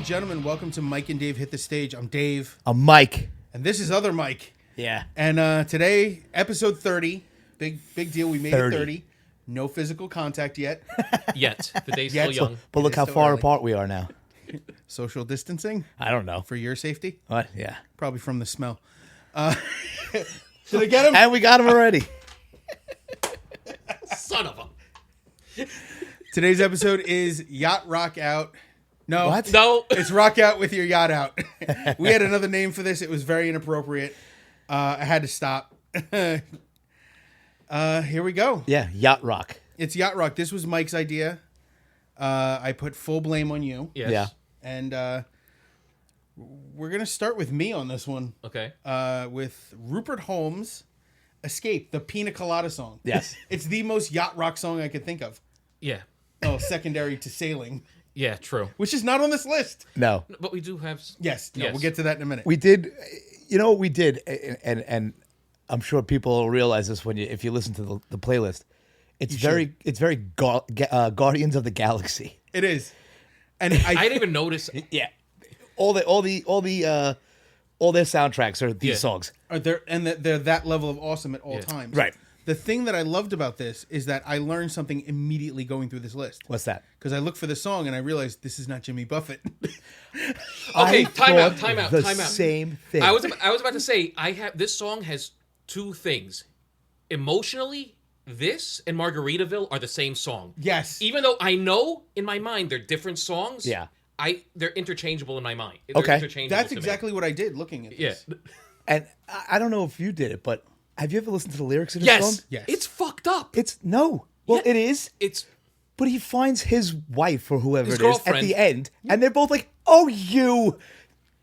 gentlemen, welcome to Mike and Dave Hit the Stage. I'm Dave. I'm Mike. And this is other Mike. Yeah. And today, episode 30. Big deal. We made 30. it 30. No physical contact yet. Yet. The day's still young. But look how still far early. apart we are now. Social distancing I don't know. for your safety. What? Yeah. Probably from the smell. Did I get him? And we got him already. Son of a... Today's episode is Yacht Rock Out. No. What? No. It's Rock Out with your yacht out. We had another name for this. It was very inappropriate. I had to stop. Here we go. Yeah. Yacht Rock. It's Yacht Rock. This was Mike's idea. I put full blame on you. Yes. Yeah. And we're going to start with me on this one. Okay. With Rupert Holmes' Escape, the Pina Colada song. Yes. It's the most yacht rock song I could think of. Yeah. Oh, secondary to Sailing, Yeah, true. which is not on this list. No. But we do have... Yes. No, Yes. we'll get to that in a minute. We did. You know what we did? And I'm sure people will realize this if you listen to the playlist. It's very Guardians of the Galaxy. It is. And I didn't even notice... Yeah. All their soundtracks are these Yeah. songs. they're that level of awesome at all Yeah. times. Right. The thing that I loved about this is that I learned something immediately going through this list. What's that? Because I looked for the song and I realized this is not Jimmy Buffett. Okay, time out. The same thing. I was about to say, this song has two things. Emotionally, this and Margaritaville are the same song. Yes. Even though I know in my mind they're different songs. Yeah. They're interchangeable in my mind. They're Okay. interchangeable That's to me. exactly what I did looking at Yeah. this. And I don't know if you did it, but have you ever listened to the lyrics of this Yes. song? Yes. It's fucked up. It's no. Well, Yeah. it is. It's... But he finds his wife or whoever His it is at girlfriend. the end, and they're both like, "Oh, you!"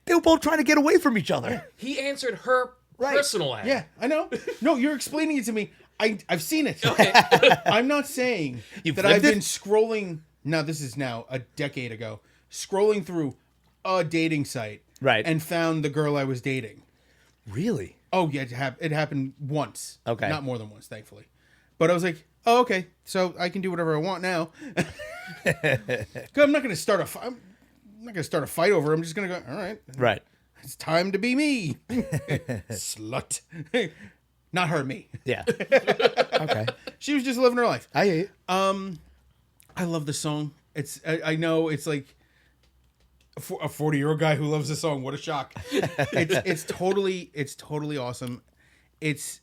They were both trying to get away from each other. He answered her Right. personal ad. Yeah, I know. No, you're explaining it to me. I've seen it. Okay. I'm not saying You've that I've lived it? been scrolling. Now, this is now a decade ago. Scrolling through a dating site. Right. And found the girl I was dating. Really? Oh, yeah, it happened once. Okay. Not more than once, thankfully. But I was like, oh, okay. So I can do whatever I want now. 'Cause I'm not going to start a fight. I'm not going to start a fight over it. I'm just going to go, all right. Right. It's time to be me. Slut. Not her, me. Yeah. Okay. She was just living her life. I hear you. I love the song. I know it's like a 40-year-old guy who loves the song. What a shock. It's totally awesome. It's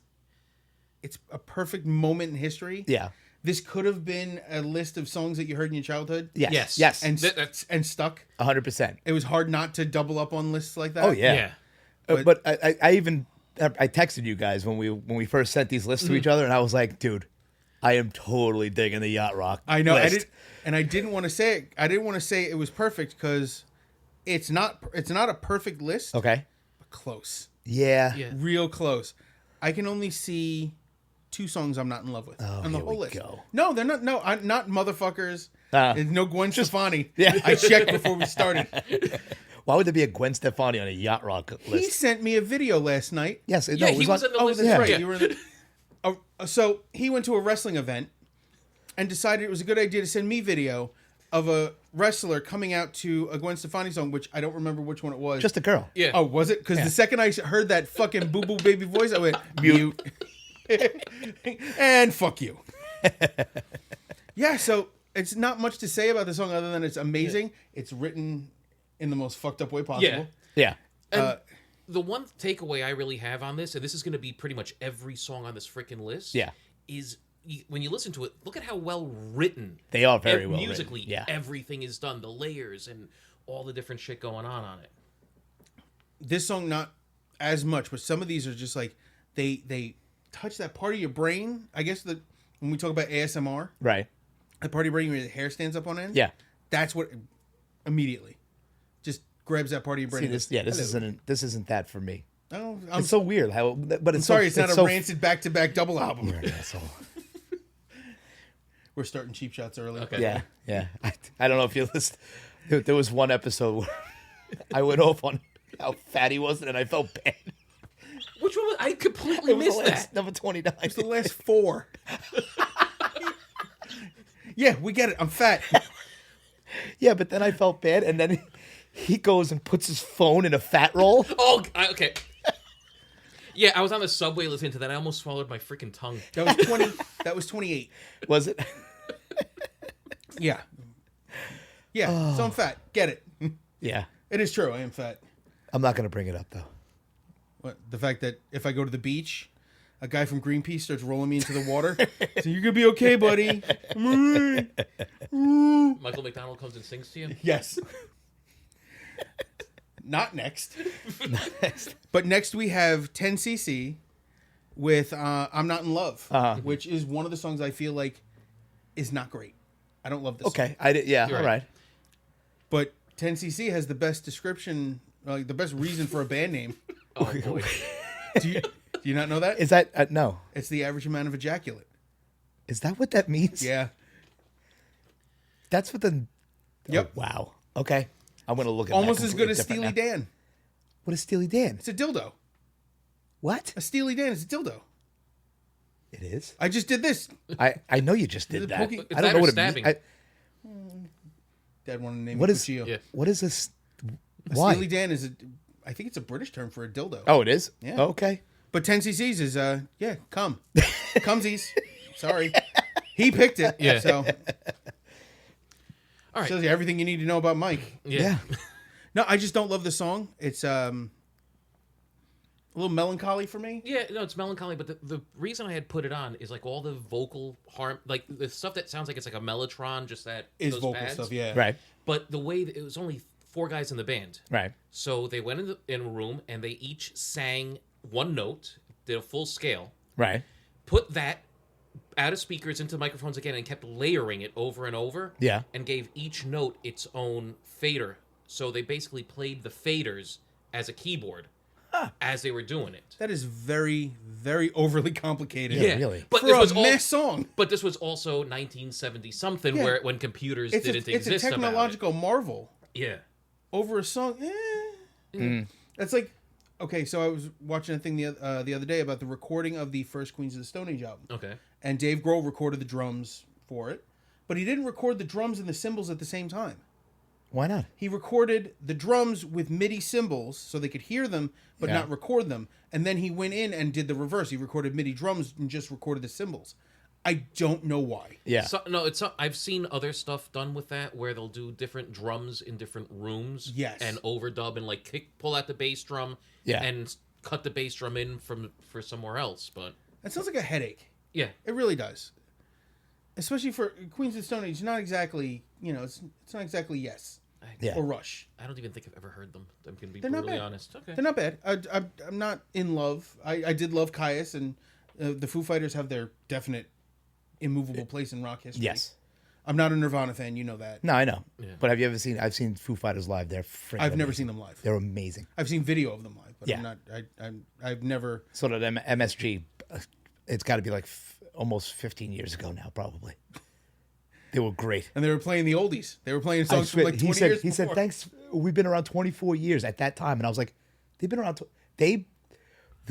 a perfect moment in history. Yeah. This could have been a list of songs that you heard in your childhood. Yes. Yes. Yes. And That's... and stuck. 100%. It was hard not to double up on lists like that. Oh yeah. Yeah. But I even texted you guys when we first sent these lists to each other, and I was like, dude, I am totally digging the Yacht Rock. I know. list. I didn't want to say it. I didn't want to say it was perfect because it's not a perfect list. Okay. But close. Yeah. Yeah. Real close. I can only see 2 songs I'm not in love with on the here whole we list. go. No, they're not. No, I'm not motherfuckers. Ah. There's no Gwen Stefani. Yeah. I checked before we started. Why would there be a Gwen Stefani on a Yacht Rock He list? sent me a video last night. Yes. Yeah, it he was on- in the Oh, list. that's Yeah. right. Yeah. You were in so he went to a wrestling event and decided it was a good idea to send me video of a wrestler coming out to a Gwen Stefani song, which I don't remember which one it was. Just a girl. Yeah. Oh, was it? Because the second I heard that fucking boo boo baby voice, I went mute. And fuck you. Yeah, so it's not much to say about the song other than it's amazing. Yeah. It's written in the most fucked up way possible. Yeah. And the one takeaway I really have on this, and this is going to be pretty much every song on this freaking list, Yeah. is when you listen to it, look at how well written. They are very well musically. written. Yeah. Everything is done, the layers and all the different shit going on it. This song not as much, but some of these are just like they touch that part of your brain. I guess when we talk about ASMR, Right. that part of your brain where the hair stands up on end. Yeah. That's what immediately just grabs that part of your brain. See, and this, goes, yeah, this "Hello." isn't that for me. Oh, It's so weird how, but it's sorry, so, it's not a so, rancid back-to-back double album. You're an asshole. We're starting cheap shots early. Okay. Yeah, yeah. I don't know if you listened. There was one episode where I went off on how fat he was, and I felt bad. Which one was, I completely It was missed the last, that. number 29. It's the last 4. Yeah, we get it. I'm fat. Yeah, but then I felt bad, and then he goes and puts his phone in a fat roll. Oh, okay. Yeah, I was on the subway listening to that. I almost swallowed my freaking tongue. That was 20. That was 28. Was it? Yeah. Yeah. So I'm fat. Get it. Yeah. It is true. I am fat. I'm not going to bring it up, though. What, the fact that if I go to the beach, a guy from Greenpeace starts rolling me into the water. So you're gonna be okay, buddy. Michael McDonald comes and sings to you. Yes. Not next. Not next. But next we have 10cc with "I'm Not in Love," which is one of the songs I feel like is not great. I don't love this. Okay. I did. Yeah. You're All right. right. But 10cc has the best description, the best reason for a band name. Oh boy. Do you not know that? Is that no? It's the average amount of ejaculate. Is that what that means? Yeah. That's what the. Yep. Oh, wow. Okay. I'm gonna look at Almost that as good as completely Steely different now. Dan. What is Steely Dan? It's a dildo. What? A Steely Dan is a dildo. It is. I just did this. I know you just did Is it that. poking- It's I don't that know or what stabbing. it Dad wanted to name What it is- Cuchillo. Yeah. What is this? A Why? Steely Dan is I think it's a British term for a dildo. Oh, it is. Yeah. Okay. But 10cc's is come. Cumsies. Sorry. He picked it. Yeah. So All right. shows you everything you need to know about Mike. Yeah. No, I just don't love the song. It's a little melancholy for me. Yeah, no, it's melancholy, but the reason I had put it on is like all the vocal harm, like the stuff that sounds like it's like a mellotron, just that Is those vocal pads. stuff, yeah. Right. But the way that it was only 4 guys in the band, Right. so they went in a room and they each sang one note, did a full scale, Right. put that out of speakers into microphones again, and kept layering it over and over. Yeah. And gave each note its own fader. So they basically played the faders as a keyboard as they were doing it. That is very, very overly complicated. Yeah, really. But For this a was mess song. But this was also 1970 something, Yeah. when computers It's didn't a exist. technological marvel. About it. Yeah. Over a song. That's like, okay, so I was watching a thing the other day about the recording of the first Queens of the Stone Age album. Okay. And Dave Grohl recorded the drums for it, but he didn't record the drums and the cymbals at the same time. Why not? He recorded the drums with MIDI cymbals so they could hear them but Yeah. not record them. And then he went in and did the reverse. He recorded MIDI drums and just recorded the cymbals. I don't know why. Yeah. So, no, I've seen other stuff done with that where they'll do different drums in different rooms. Yes. And overdub and like pull out the bass drum. Yeah. And cut the bass drum in for somewhere else. But That sounds like a headache. yeah. It really does. Especially for Queens of the Stone Age, not exactly, it's not exactly Yes Yeah. or Rush. I don't even think I've ever heard them. I'm gonna be They're not brutally bad. honest. Okay. They're not bad. I'm not in love. I did love Caius, and the Foo Fighters have their definite immovable place in rock history. Yes. I'm not a Nirvana fan. You know that. No, I know. Yeah. But have you ever seen? I've seen Foo Fighters live. They're freaking I've never amazing. seen them live. They're amazing. I've seen video of them live, but Yeah. I'm not. I've never. Sort of them MSG. It's got to be like almost 15 years ago now, probably. They were great. And they were playing the oldies. They were playing songs from swear- like 20 he said, years He said, before. "Thanks. We've been around 24 years at that time," and I was like, "They've been around. The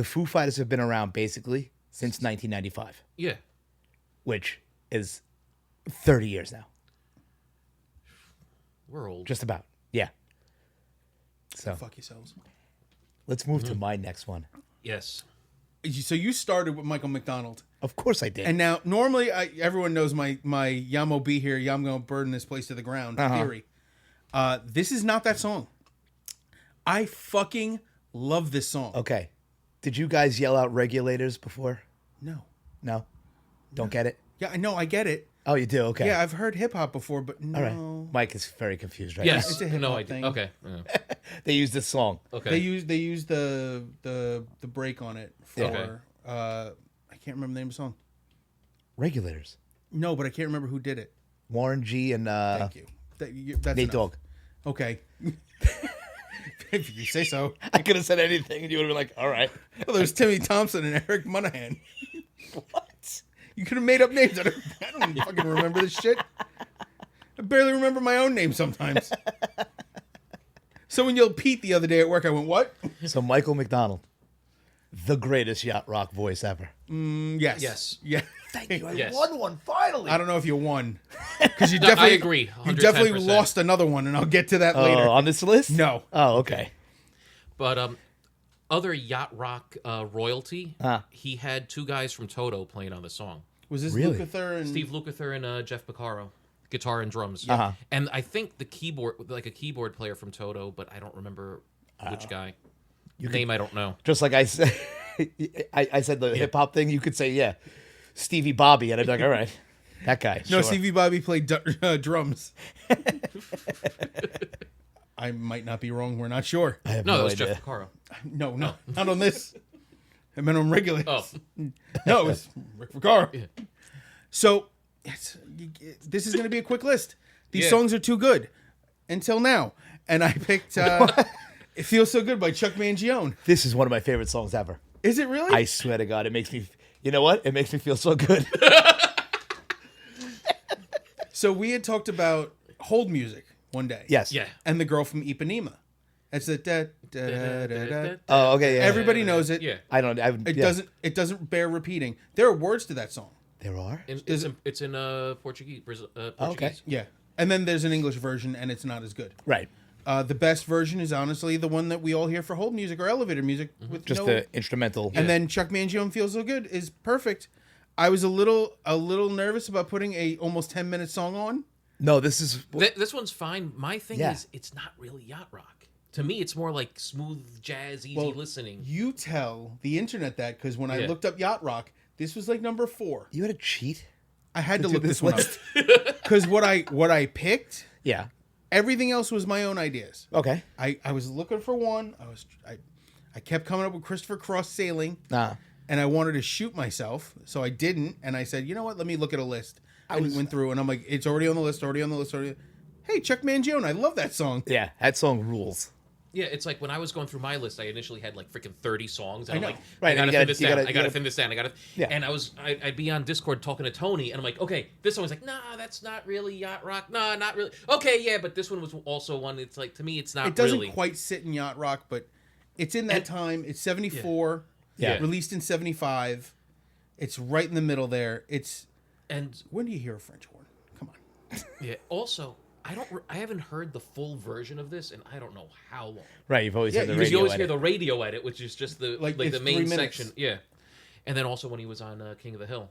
Foo Fighters have been around basically since 1995, Yeah. which is 30 years now, We're old. just about. Yeah. So Fuck yourselves. let's move to my next one. Yes. So you started with Michael McDonald, Of course I did. and now normally everyone knows my Yamo be here, Yam gonna burn this place to the ground theory. This is not that song. I fucking love this song. Okay. Did you guys yell out regulators before? No. No? Don't get it? Yeah, I know. I get it. Oh, you do? Okay. Yeah, I've heard hip hop before, but no. All right. Mike is very confused right Yes. It's a hip-hop no, I thing. Okay. Yeah. now. They used this song. Okay. They use the break on it for Okay. I can't remember the name of the song. Regulators. No, but I can't remember who did it. Warren G and Thank you. That's Nate enough. Dogg. Okay. If you say so. I could have said anything and you would have been like, all right. Well, there's Timmy Thompson and Eric Monahan. What? You could have made up names. I don't fucking remember this shit. I barely remember my own name sometimes. Someone yelled Pete the other day at work. I went, what? So Michael McDonald. the greatest yacht rock voice ever. Yes. Yes. Yeah. Thank you. I Yes. won one finally. I don't know if you won because you No, I definitely agree, You definitely 110%. lost another one, and I'll get to that later. On this list? No. Oh, okay. But other yacht rock royalty, he had two guys from Toto playing on the song. Was this Really? Lukather and Steve Lukather and Jeff Beccaro, guitar and drums. Uh-huh. And I think the keyboard, like a keyboard player from Toto, but I don't remember which guy. Name I don't know. Just like I said, I said the hip hop thing. You could say, yeah, Stevie Bobby, and I'd be like, all right, that guy. No, sure. Stevie Bobby played drums. I might not be wrong. We're not sure. I have No, that no was idea. Jeff Beccaro. No, not on this. I meant on regular. Oh, No, it was Rick Vaccaro. So this is going to be a quick list. These Yeah. songs are too good until now, and I picked "It Feels So Good" by Chuck Mangione. This is one of my favorite songs ever. Is it really? I swear to God, it makes me. You know what? It makes me feel so good. So we had talked about hold music one day. Yes. yeah. And the girl from Ipanema. That's the da, da, da, da. Oh, okay. Yeah. Everybody knows it. Yeah. I don't. It doesn't bear repeating. There are words to that song. There are. It's in Portuguese. Portuguese. Okay. Yeah. And then there's an English version, and it's not as good. Right. The best version is honestly the one that we all hear for hold music or elevator music with Just no. the instrumental. And then Chuck Mangione "Feels So Good" is perfect. I was a little nervous about putting a almost 10-minute song on. No, this is. This one's fine. My thing Yeah. is, it's not really yacht rock. To me, it's more like smooth jazz, easy listening. You tell the internet that because when I Yeah. looked up yacht rock, this was like number 4. You had a cheat. I had to do look this this one up because what I picked, Yeah. everything else was my own ideas. Okay. I was looking for one. I kept coming up with Christopher Cross Sailing, Nah. and I wanted to shoot myself, so I didn't. And I said, you know what? Let me look at a list. I went through, and I'm like, it's already on the list. Hey, Chuck Mangione, I love that song. Yeah, that song rules. Yeah, it's like when I was going through my list, I initially had like freaking 30 songs. And I I'm know. like, Right, I gotta and thin this you down. gotta- I gotta thin this down. I gotta. Yeah. And I'd be on Discord talking to Tony, and I'm like, okay, this song was like, nah, that's not really yacht rock. Nah, not really. Okay, yeah, but this one was also one. It's like to me, it's not. It doesn't really. quite sit in yacht rock, but it's in that time. It's 74. Yeah. Released in 75. It's right in the middle there. And When do you hear a French horn? Come on. yeah, also, I haven't heard the full version of this, and I don't know how long. Right, you've always Yeah, had the because Because you radio always edit. hear the radio edit, which is just the Like, like it's the main 3 minutes. section. Yeah, and then also when he was on King of the Hill.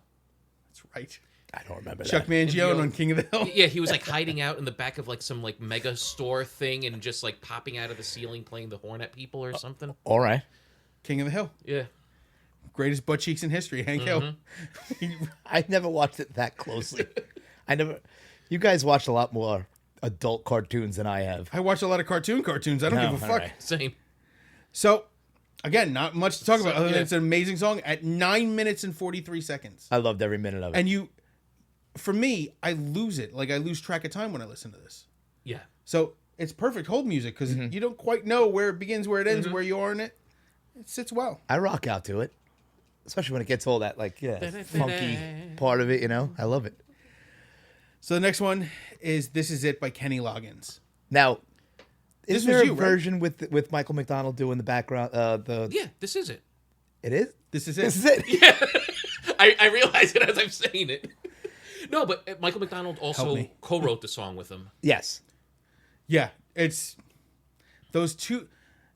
That's right. I don't remember Chuck that. Mangione on King of the Hill. Yeah, he was like hiding out in the back of like some like mega store thing and just like popping out of the ceiling playing the horn at people or something. All right. King of the Hill. Yeah. Greatest butt cheeks in history, Hank Hill. I never watched it that closely. You guys watched a lot more adult cartoons than I have. I watch a lot of cartoons. I don't No, give a all fuck. right. Same. So, again, not much to talk about other than yeah. it's an amazing song at 9 minutes and 43 seconds. I loved every minute of it. And for me, I lose it. Like, I lose track of time when I listen to this. Yeah. So, it's perfect hold music because you don't quite know where it begins, where it ends, where you are in it. It sits well. I rock out to it, especially when it gets all that funky part of it. You know, I love it. So, the next one is "This Is It" by Kenny Loggins. Now, This is there was a you, right? version with Michael McDonald doing the background? Yeah, this is it. It is. This is it. This is it. I realize it as I'm saying it. No, but Michael McDonald also me. co-wrote the song with him. Yes. Yeah, it's those two.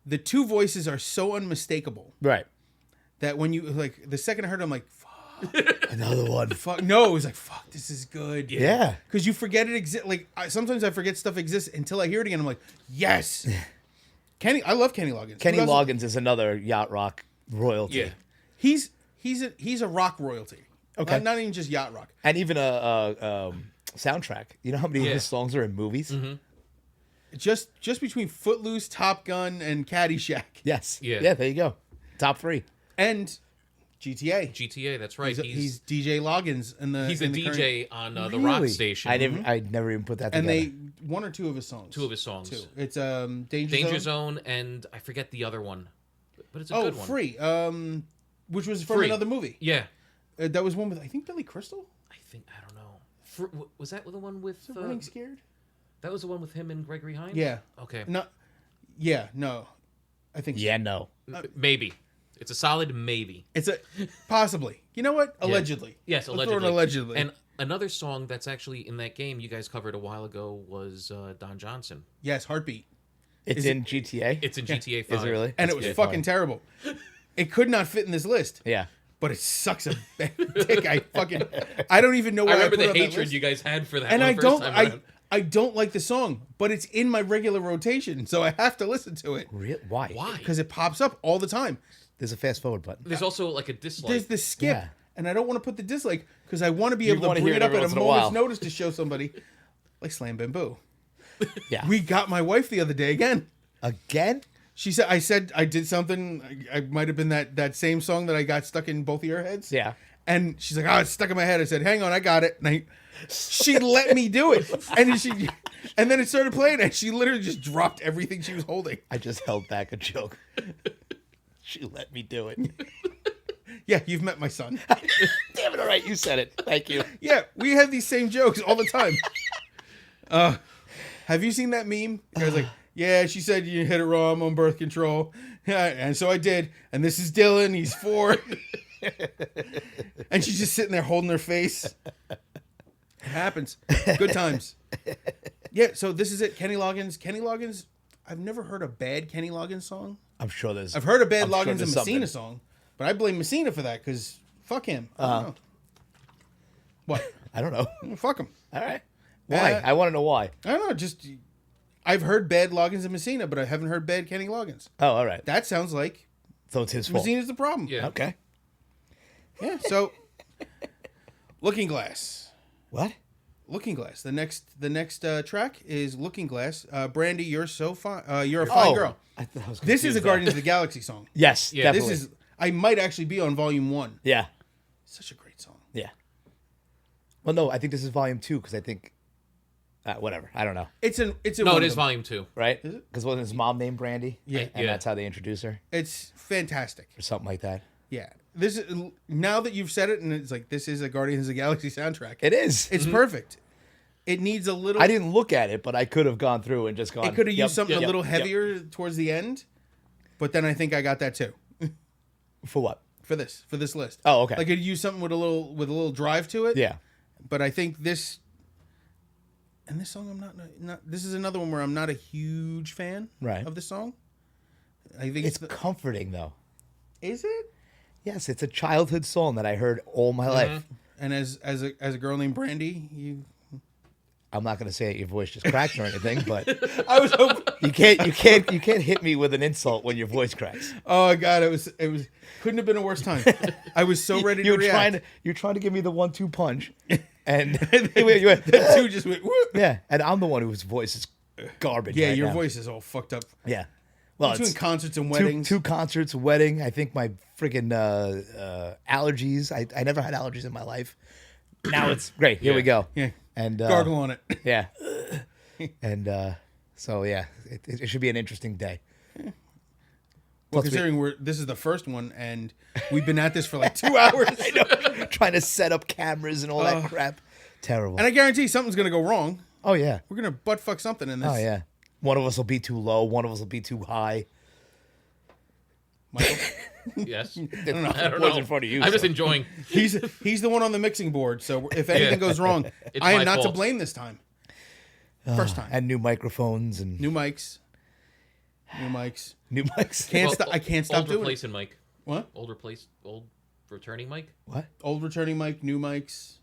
The two voices are so unmistakable Right. that when you like the second I heard it, I'm like, Another one. fuck. No, it was like, fuck, this is good. Yeah. Because you forget it exists. Like sometimes I forget stuff exists until I hear it again. I'm like, yes. I love Kenny Loggins. Kenny Who doesn't- Loggins is another yacht rock royalty. Yeah. He's a rock royalty. Okay. Not even just yacht rock. And even a soundtrack. You know how many of Yeah. his songs are in movies? Mm-hmm. Just between Footloose, Top Gun, and Caddyshack, Yes. Yeah. Yeah, there you go. Top 3. and GTA. GTA, that's right. He's DJ Loggins in the. He's a in the DJ on the rock Really? station. I never even put that and together. one or two of his songs. Two of his songs. Two. It's Danger Danger Zone. Zone, and I forget the other one. But it's a Oh, good one. Free. Which was from Free. another movie. Yeah. That was one with I think Billy Crystal. I don't know. Was that the one with... Running Scared. that was the one with him and Gregory Hines? Yeah. Okay. No. Yeah. No. I think. yeah, no. Maybe. It's a solid maybe. It's a possibly. You know what? Allegedly. Yes, Let's throw it allegedly. allegedly. And another song that's actually in that game you guys covered a while ago was Don Johnson. Yes, Heartbeat. It's in GTA. It's in GTA 5. Is it really? And That's it was good. fucking terrible. It could not fit in this list. Yeah. But it sucks a bad dick. I don't even know why I remember put it the on that hatred list. you guys had for that And one I first don't time I around. I don't like the song, but it's in my regular rotation, so I have to listen to it Why? Why? because it pops up all the time. There's a fast forward button. There's also like a dislike. There's the skip, Yeah. and I don't want to put the dislike because I want to be You able to wanna bring hear it it up every at a once in a moment's while. notice to show somebody, like Slam Bamboo. Yeah. We got my wife the other day again. Again? She said, I did something. I might have been that same song that I got stuck in both of your heads. Yeah. And she's like, oh, it's stuck in my head. I said, hang on, I got it. And she let me do it. And then it started playing, and she literally just dropped everything she was holding. I just held back a joke. She let me do it. Yeah, you've met my son. Damn it! All right, you said it. Thank you. Yeah, we have these same jokes all the time. Have you seen that meme? The guy's like, yeah, she said you hit it wrong. I'm on birth control. Yeah, and so I did. And this is Dylan. He's 4. And she's just sitting there holding her face. It happens. Good times. Yeah, so this is it. Kenny Loggins. Kenny Loggins, I've never heard a bad Kenny Loggins song. I'm sure there's. I've heard a bad I'm sure Loggins and there's Messina something. song. But I blame Messina for that because fuck him. I don't know. What? I don't know. Fuck him. All right. Why? I want to know why. I don't know. Just I've heard bad Loggins and Messina, but I haven't heard bad Kenny Loggins. Oh, all right. That sounds like So it's his fault. Messina's the problem. Yeah. Okay. Yeah. So, Looking Glass. What? Looking Glass. The next track is Looking Glass. Brandy, you're so fine. You're a fine girl. I thought I was This is a confused Guardians of the Galaxy song. Yes. Yeah. Definitely. This is. I might actually be on Volume 1. Yeah. Such a great song. Yeah. Well, no, I think this is volume 2 because I think. Whatever. I don't know. It's No, one it of is them. volume 2. Right? Is it? Because wasn't his mom named Brandy? Yeah. And Yeah. that's how they introduce her It's fantastic. or something like that. Yeah. This is now that you've said it, and it's like this is a Guardians of the Galaxy soundtrack. It is. It's perfect. It needs a little. I didn't look at it, but I could have gone through and just gone. It could have yep, used something yep, a little yep. heavier towards the end, but then I think I got that too For what? for this list. Oh, okay. Like it used something with a little drive to it. Yeah. But I think this and this song I'm not. This is another one where I'm not a huge fan Right. of the song. I think It's comforting, though. is it? Yes, it's a childhood song that I heard all my life. And as a girl named Brandy, you. I'm not going to say that your voice just cracks or anything, but I was hoping. you can't hit me with an insult when your voice cracks. Oh God, it was couldn't have been a worse time. I was so ready to You're react. trying to give me the 1-2 punch, and The two just went. Whoop. yeah, and I'm the one whose voice is garbage. Yeah, right your now. voice is all fucked up. Yeah, well, Between it's concerts and two, weddings. two concerts, a wedding. I think my freaking allergies. I never had allergies in my life. Now it's great. Here we go. Yeah. And Gargle on it. yeah, and so yeah, it should be an interesting day. Well, considering this is the first one, and we've been at this for like 2 hours, I know, trying to set up cameras and all that crap. Terrible. and I guarantee something's gonna go wrong. Oh yeah. We're gonna butt fuck something in this. Oh yeah. One of us will be too low. One of us will be too high. Michael. Yes. I I don't was know. in front of you. I'm just so. enjoying. He's the one on the mixing board. So if anything goes wrong, It's I am my not to fault. blame this time. First time. And new microphones and New mics. New mics. new mics. Can't Well, stop. I can't stop old doing it. replacing mic. What? Old returning mic. What? Old returning mic. New mics.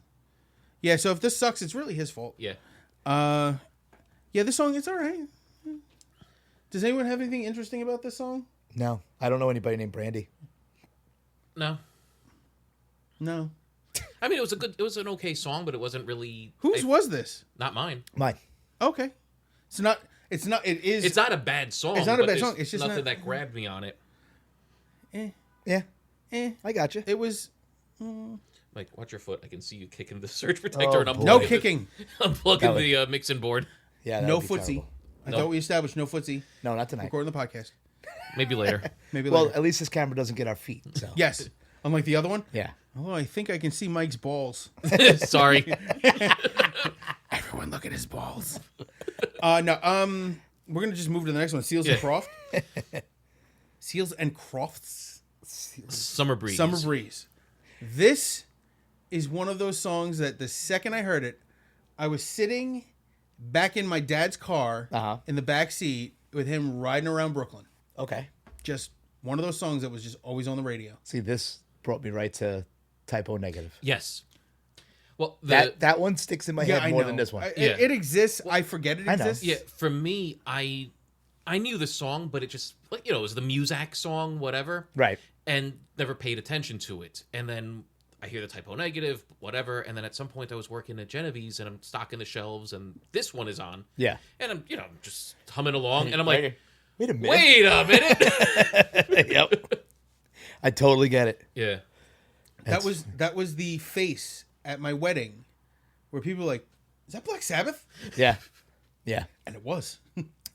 Yeah. So if this sucks, it's really his fault. Yeah. Yeah. This song, it's all right. Does anyone have anything interesting about this song? No, I don't know anybody named Brandy. No. No. I mean, it was an okay song, but it wasn't really. Whose was this? Not mine. Mine. Okay. It's not. It is. It's not a bad song. It's not a but bad there's song. It's just nothing not- that grabbed me on it. Yeah, Eh. I got you. It was Like, watch your foot. I can see you kicking the surge protector and boy. unplugging no the- kicking. unplugging That would- the mixing board. Yeah, that No would be footsie. terrible. I thought we established no footsie. No, not tonight. Recording the podcast. Maybe later. Maybe Well, later. at least this camera doesn't get our feet. So Yes. Unlike the other one. yeah. Oh, I think I can see Mike's balls. Sorry. Everyone look at his balls. No. We're gonna just move to the next one. Seals and Yeah. Croft. Seals and Crofts. Summer Breeze. Summer Breeze. This is one of those songs that the second I heard it, I was sitting back in my dad's car in the back seat with him riding around Brooklyn. Okay. Just one of those songs that was just always on the radio. See, this brought me right to Typo Negative. Yes. Well, that one sticks in my head more than this one. It exists. I forget it exists. Yeah, for me, I knew the song, but it just, like, you know, it was the Muzak song, whatever. Right. And never paid attention to it. And then I hear the Typo Negative, whatever. And then at some point I was working at Genevieve's and I'm stocking the shelves and this one is on. Yeah. And I'm, just humming along and I'm like, wait a minute. Wait a minute. Yep. I totally get it. Yeah. That was the face at my wedding where people were like, is that Black Sabbath? Yeah. Yeah. And it was.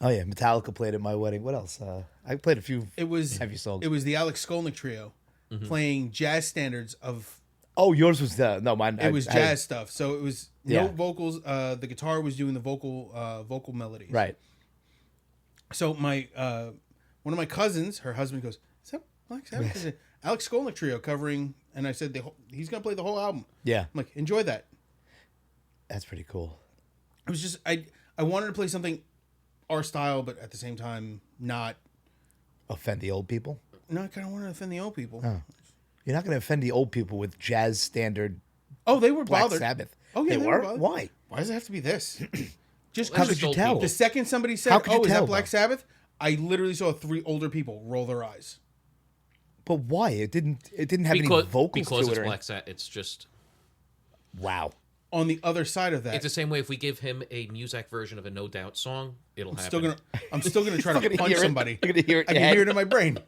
Oh, yeah. Metallica played at my wedding. What else? I played a few heavy songs. It was the Alex Skolnick Trio playing jazz standards of... Oh, yours was mine. It was jazz stuff. So it was no vocals. The guitar was doing the vocal melodies. Right. So my one of my cousins, her husband goes, is that Black Sabbath? Yes. Alex Skolnick Trio covering... And I said, he's going to play the whole album. Yeah. I'm like, enjoy that. That's pretty cool. It was just, I wanted to play something our style, but at the same time, not... Offend the old people? No, I kind of want to offend the old people. Oh. You're not going to offend the old people with jazz standard Oh, they were Black bothered. Sabbath. Oh, yeah, they were? bothered. Why? Why does it have to be this? Just How could you tell? The second somebody said, How could you is tell, that Black though? Sabbath? I literally saw 3 older people roll their eyes. But why? It didn't have any vocals because to it's it. Black Sabbath. It's just... Wow. On the other side of that... It's the same way if we give him a Muzak version of a No Doubt song, it'll happen. I'm still gonna try to punch somebody. You're gonna hear it. I can hear it in my brain.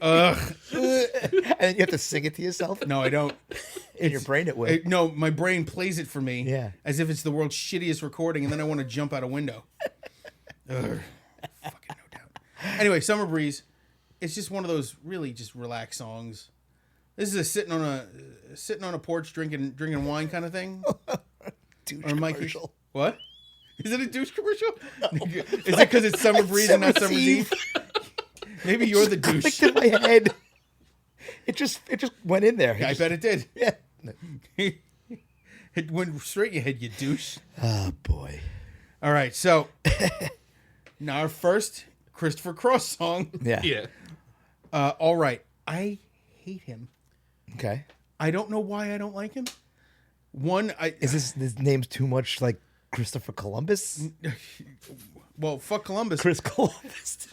Ugh. And then you have to sing it to yourself? No, I don't. In your brain it will. No, my brain plays it for me. Yeah. As if it's the world's shittiest recording, and then I want to jump out a window. Ugh. Fucking No Doubt. Anyway, Summer Breeze. It's just one of those really just relaxed songs. This is a sitting on a porch drinking wine kind of thing. Douche Or Mikey. commercial. What? Is it a douche commercial? No. Is it because it's Summer Breeze and not Summer's Eve? Maybe you're the douche. Clicked in my head. It just went in there. I bet it did. Yeah. It went straight in your head, you douche. Oh boy. All right, so now our first Christopher Cross song. Yeah. Yeah. All right, I hate him. Okay. I don't know why I don't like him. Is this name's too much like Christopher Columbus? Well, fuck Columbus. Chris Columbus.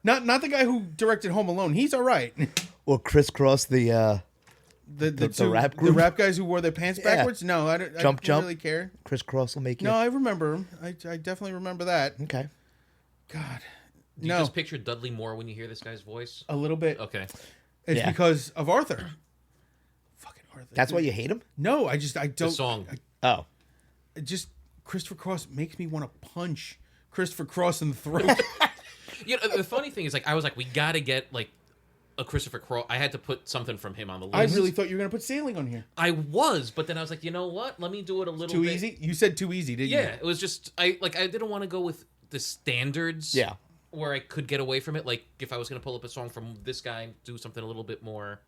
Not the guy who directed Home Alone. He's all right. Or Chris Cross, the rap group? The rap guys who wore their pants backwards? No, I don't really care. Chris Cross will make you. No, I remember him. I definitely remember that. Okay. God. Do you just picture Dudley Moore when you hear this guy's voice? A little bit. Okay. It's because of Arthur. Fucking Arthur. That's why you hate him? No, I don't. The song. Just Christopher Cross makes me want to punch Christopher Cross in the throat. You know, the funny thing is, like, I was like, we got to get, like, a Christopher Cross. I had to put something from him on the list. I really thought you were going to put Sailing on here. I was, but then I was like, you know what? Let me do it a little Too bit. easy? You said too easy, didn't you? Yeah, it was just, I didn't want to go with the standards. Yeah. Where I could get away from it. Like, if I was going to pull up a song from this guy, do something a little bit more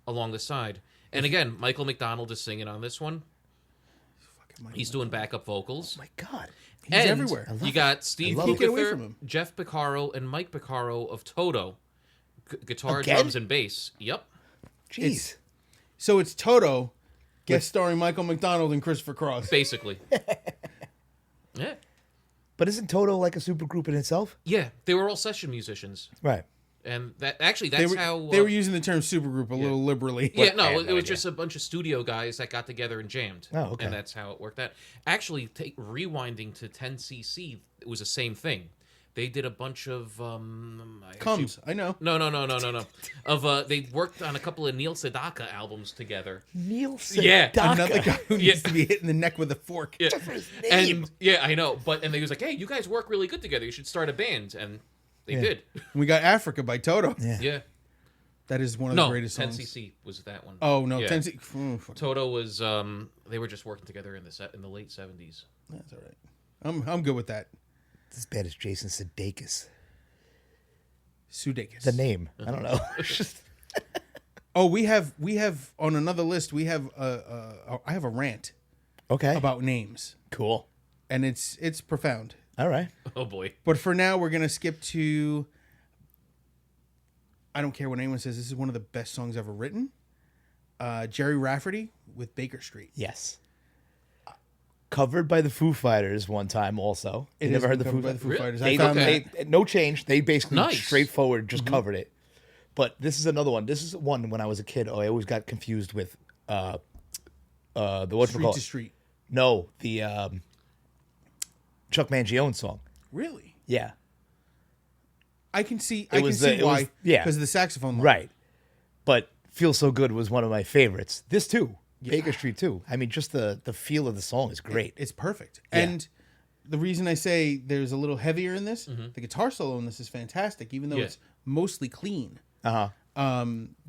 along the side. And again, Michael McDonald is singing on this one. He's doing backup vocals. Oh my God. He's everywhere. You got Steve Can't get away Lukather, from him. Jeff Piccaro, and Mike Piccaro of Toto. Guitar, Again? drums, and bass. Yep. Jeez. So it's Toto, guest starring Michael McDonald and Christopher Cross. Basically. Yeah. But isn't Toto like a super group in itself? Yeah. They were all session musicians. Right. And that's They how... were using the term supergroup a little liberally. Yeah, no, I had it no was idea. just a bunch of studio guys that got together and jammed. Oh, okay. And that's how it worked out. Actually, rewinding to 10cc, it was the same thing. They did a bunch of... Comes, I know. No. They worked on a couple of Neil Sedaka albums together. Neil Yeah, Sedaka. Another guy who needs to be hit in the neck with a fork. Yeah. name. And yeah, I know. And they was like, hey, you guys work really good together. You should start a band. And they did. We got Africa by Toto. Yeah. Yeah. That is one of the greatest songs. 10cc was that one. Oh, no, Yeah. 10cc. Oh, fuck. Toto was, they were just working together in the late 70s. That's all right. I'm good with that. It's as bad as Jason Sudeikis. Sudeikis. The name. I don't know. Oh, we have on another list. We have I have a rant Okay. about names, Cool. and it's profound. All right. Oh boy. But for now, we're gonna skip to. I don't care what anyone says. This is one of the best songs ever written. Jerry Rafferty with Baker Street. Yes. Covered by the Foo Fighters one time also. You It never has heard the been Foo covered by the Fighters? Foo Fighters. I found that. No change. They basically Nice. straightforward just covered it. But this is another one. This is one when I was a kid. I always got confused with the whatchamacallit. Street to Street. No, the Chuck Mangione song. Really? Yeah. I can see It was why. yeah. Because of the saxophone line. Right. But Feel So Good was one of my favorites. This too. Baker Street too. I mean, just the feel of the song is great. It's perfect. Yeah. And the reason I say there's a little heavier in this, the guitar solo in this is fantastic, even though Yeah. it's mostly clean. Uh-huh.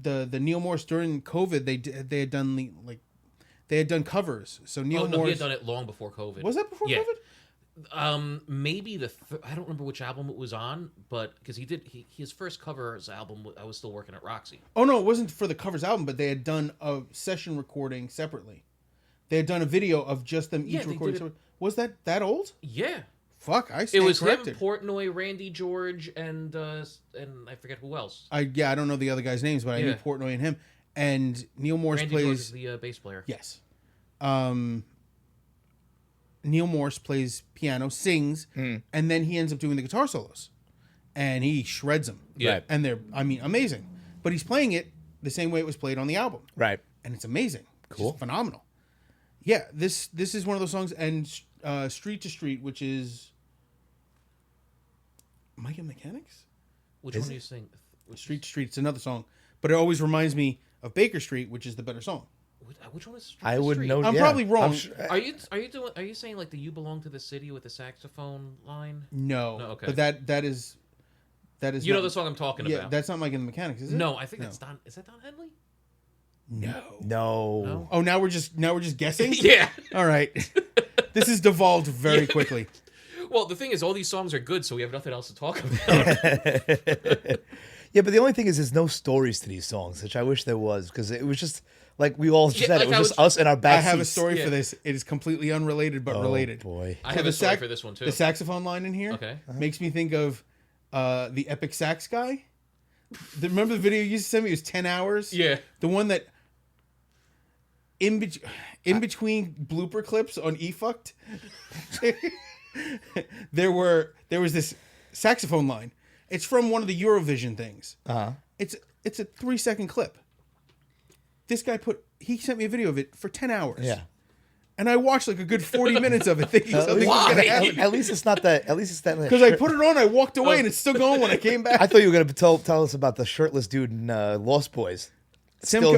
The Neil Morse during COVID, they had done covers. So Neil Oh no, he Morse had done it long before COVID. was that before Yeah. COVID? Maybe I don't remember which album it was on, but because his first covers album, I was still working at Roxy. Oh no, it wasn't for the covers album, but they had done a session recording separately. They had done a video of just them Yeah, each they recording. did it- Was that old? Yeah, Fuck, I it stand was corrected. him, Portnoy, Randy George, and I forget who else. I don't know the other guys' names, but I knew Yeah. Portnoy and him. And Neil Morse Randy George plays is the bass player. yes. Neil Morse plays piano, sings, and then he ends up doing the guitar solos, and he shreds them. Yeah. Right. And they're amazing. But he's playing it the same way it was played on the album, Right. and it's amazing. It's Cool. just phenomenal. Yeah, this is one of those songs, and Street to Street, which is Michael Mechanics. Which Is one do it? you sing? Street to Street, it's another song, but it always reminds me of Baker Street, which is the better song. Which one is? Street I to would Street? know. I'm yeah. probably wrong. Are you saying like the "You Belong to the City" with the saxophone line? No, okay. but that is You know not- the song I'm talking Yeah, about. that's not Michael Mechanics, is it? No, I think that's Don. Is that Don Henley? No. No. Oh, now we're just guessing. Yeah. All right. This has devolved very quickly. Well, the thing is, all these songs are good, so we have nothing else to talk about. Yeah, but the only thing is, there's no stories to these songs, which I wish there was, because it was just like we all said. like It was I just was- us in our back I have a seats. story Yeah. for this. It is completely unrelated but related. Boy. I have the a story sax- for this one too. The saxophone line in here Okay. makes me think of the Epic Sax guy. Remember the video you used to send me? It was 10 hours. Yeah. The one that in between blooper clips on eFucked, there was this saxophone line. It's from one of the Eurovision things. Uh-huh. It's a 3-second clip. This guy he sent me a video of it for 10 hours. Yeah. And I watched like a good 40 minutes of it thinking something was Why? going to happen. At least it's not that. At least it's that. Because I put it on, I walked away, and it's still going when I came back. I thought you were gonna tell us about the shirtless dude in Lost Boys. I still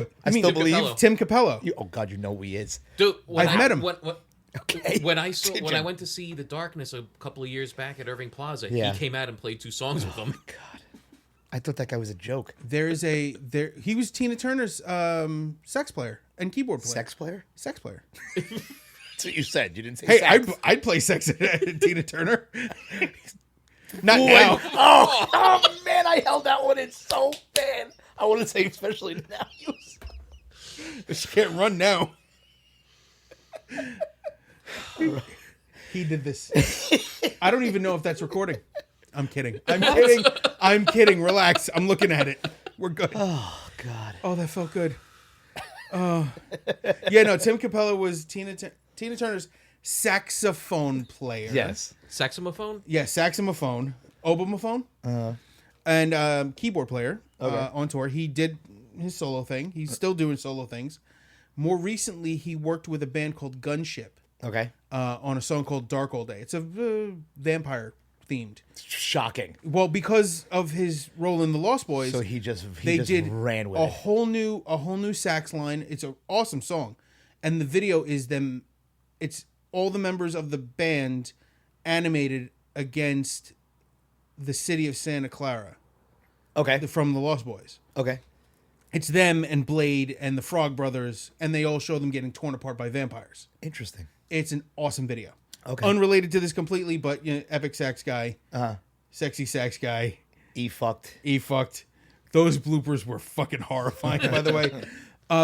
believe. Capello. Tim Capello. Oh God, you know who he is. Dude, I've met him. Okay. When I went to see The Darkness a couple of years back at Irving Plaza, Yeah. he came out and played 2 songs with them. God, I thought that guy was a joke. He was Tina Turner's sax player and keyboard player. Sex player? Sex player. That's what you said. You didn't say. Hey, sex. I'd play sex at Tina Turner. Not now. Oh man, I held that one in so bad. I want to say especially now. She can't run now. He did this. I don't even know if that's recording. I'm kidding. I'm kidding. Relax. I'm looking at it. We're good. Oh God. Oh, that felt good. Oh, yeah. No, Tim Capello was Tina Turner's saxophone player. Yes. Saxophone? Yeah, saxophone, obomophone, and keyboard player on tour. He did his solo thing. He's still doing solo things. More recently, he worked with a band called Gunship Okay. on a song called Dark All Day. It's a vampire themed. Shocking. Well, because of his role in the Lost Boys, So he just ran with a it. whole new sax line. It's an awesome song, and the video is them. It's all the members of the band animated against the city of Santa Clara Okay. from the Lost Boys. Okay. It's them and Blade and the Frog Brothers, and they all show them getting torn apart by vampires. Interesting. It's an awesome video. Okay. Unrelated to this completely, but epic sax guy, Uh-huh. sexy sax guy, E fucked. fucked. Those bloopers were fucking horrifying, by the way.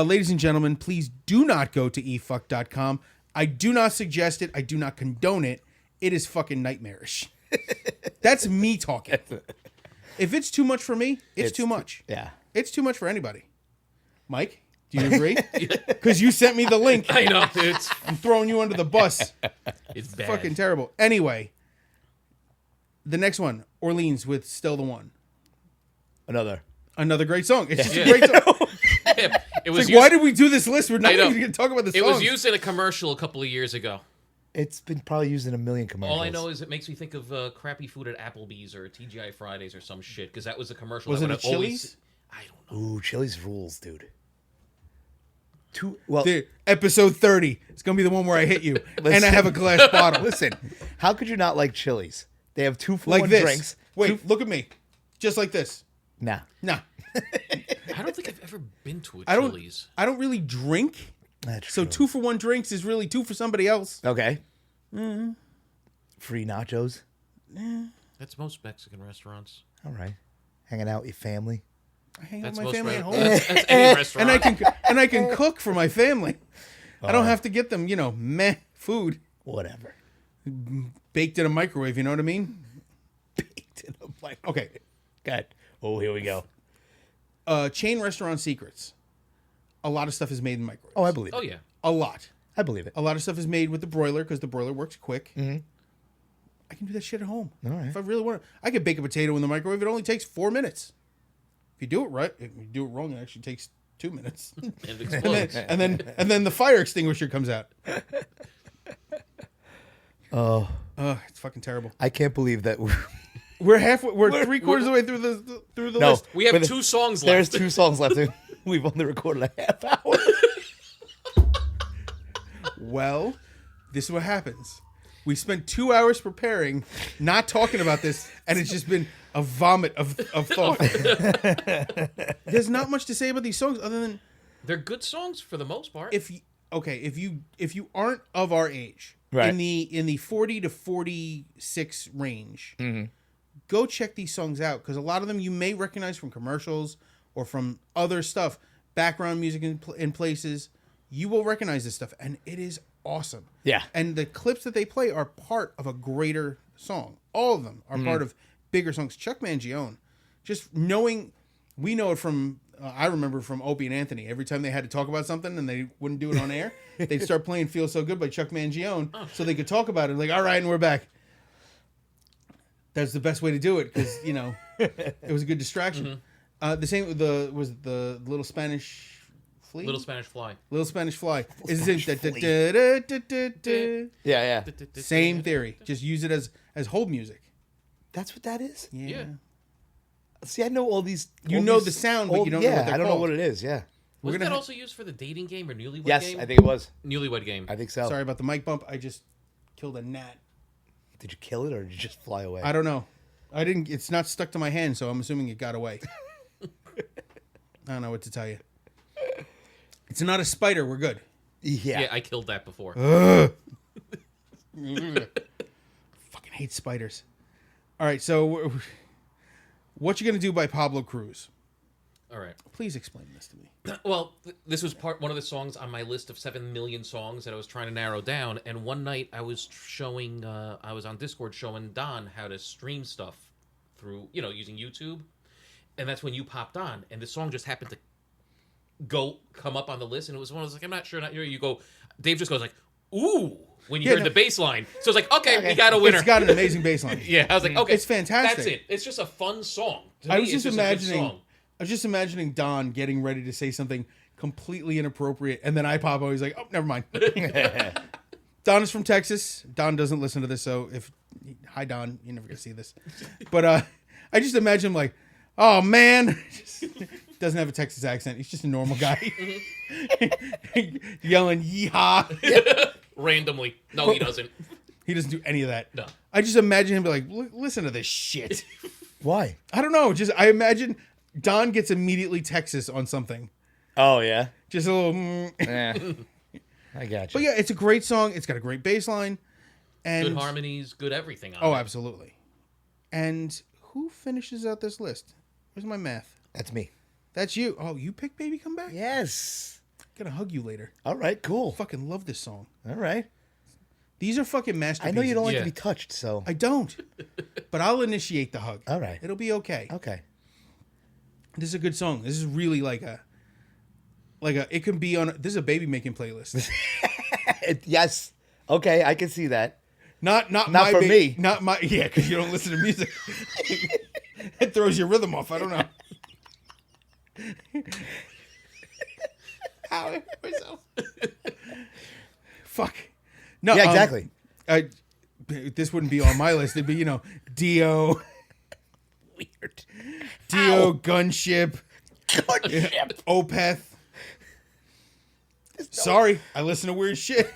Ladies and gentlemen, please do not go to efuck.com. I do not suggest it. I do not condone it. It is fucking nightmarish. That's me talking. If it's too much for me, it's too much. Yeah. It's too much for anybody. Mike, do you agree? Because you sent me the link. I know. I'm throwing you under the bus. It's bad. Fucking terrible. Anyway, the next one, Orleans with Still the One. Another great song. It's just a great song. It was Why did we do this list? We're not even going to talk about the song. It was used in a commercial a couple of years ago. It's been probably used in a million commercials. All I know is it makes me think of crappy food at Applebee's or TGI Fridays or some shit, because that was a commercial. Was that it a would always... Chili's? I don't know. Ooh, Chili's rules, dude. Dude, episode 30. It's going to be the one where I hit you. And I have a glass bottle. Listen, how could you not like Chili's? They have 2 for Like 1 this. drinks. Wait, look at me. Just like this. Nah. I don't think I've ever been to a I don't. Chili's. I don't really drink. That's So true. 2 for 1 drinks is really 2 for somebody else. Okay. Free nachos. That's most Mexican restaurants. All right. Hanging out with your family. I hang out That's with my most family at home. That's any restaurant. and I can cook for my family. I don't have to get them, meh food Whatever. baked in a microwave. You know what I mean? Baked in a microwave. Okay. God. Oh, here we go. Chain restaurant secrets. A lot of stuff is made in microwaves. Oh, I believe it. Oh, yeah. A lot. I believe it. A lot of stuff is made with the broiler because the broiler works quick. Mm-hmm. I can do that shit at home. All right. If I really want to. I could bake a potato in the microwave. It only takes 4 minutes. If you do it right, if you do it wrong, it actually takes 2 minutes. And it explodes. and then the fire extinguisher comes out. Oh, It's fucking terrible. I can't believe that. We're 3/4 of the way through the No. list. We have With 2 songs There's left. 2 songs left. We've only recorded a half hour. Well, this is what happens. We spent 2 hours preparing, not talking about this, and it's just been a vomit of thought. There's not much to say about these songs other than They're good songs for the most part. if you aren't of our age, Right. in the 40 to 46 range, go check these songs out because a lot of them you may recognize from commercials or from other stuff, background music in places. You will recognize this stuff, and it is awesome. Yeah. And the clips that they play are part of a greater song. All of them are part of bigger songs. Chuck Mangione, just knowing, we know it from, I remember from Opie and Anthony. Every time they had to talk about something and they wouldn't do it on air, they'd start playing Feel So Good by Chuck Mangione so they could talk about it. Like, all right, and we're back. That's the best way to do it because, it was a good distraction. The same with the Little Spanish Flea? Little Spanish Fly. Little Spanish Fly. Is Yeah. same theory. Just use it as hold music. That's what that is? Yeah. See, I know all these. You all know these the sound, but you don't yeah, know what they're I don't know called. what it is. Yeah. Wasn't that also used for the dating game or newlywed Yes, game? I think it was. Newlywed game. I think so. Sorry about the mic bump. I just killed a gnat. Did you kill it or did you just fly away? I don't know. I didn't. It's not stuck to my hand, so I'm assuming it got away. I don't know what to tell you. It's not a spider. We're good. Yeah. Yeah, I killed that before. Fucking hate spiders. All right, so what you gonna do by Pablo Cruz? All right. Please explain this to me. Well, this was one of the songs on my list of 7 million songs that I was trying to narrow down. And one night I was showing, I was on Discord showing Don how to stream stuff through, using YouTube. And that's when you popped on. And the song just happened to come up on the list. And it was one of those, like, I'm not sure, not here. You go, Dave just goes like, ooh, when you heard the bass line. So it's like, okay, we got a winner. It's got an amazing bass line. Yeah, I was like, okay. It's fantastic. That's it. It's just a fun song. To I me, was it's just a good imagining. song. I was just imagining Don getting ready to say something completely inappropriate, and then I pop out. He's like, "Oh, never mind." Don is from Texas. Don doesn't listen to this, so hi Don, you're never gonna see this. But I just imagine him like, "Oh man," doesn't have a Texas accent. He's just a normal guy, yelling "yeehaw." Randomly. No, he doesn't. He doesn't do any of that. No. I just imagine him be like, "Listen to this shit." Why? I don't know. I imagine Don gets immediately Texas on something. Oh, yeah. Just a little. I got you. But yeah, it's a great song. It's got a great bass line. And Good harmonies, good everything on oh, it. absolutely. And who finishes out this list? Where's my math? That's me. That's you. Oh, you picked Baby Come Back? Yes. I'm gonna hug you later. All right, cool. Fucking love this song. All right. These are fucking masterpieces. I know you don't like Yeah. to be touched, so. I don't. But I'll initiate the hug. All right. It'll be okay. Okay. This is a good song. This is really like a it can be on this is a baby making playlist. Yes. Okay, I can see that. Not Not my for me. Not my because you don't listen to music. It throws your rhythm off. I don't know. Ow, I hurt myself. Fuck. No. Yeah, exactly. This wouldn't be on my list. It'd be, Dio. Weird. Dio, Gunship, Gunship. Opeth. Sorry, I listen to weird shit.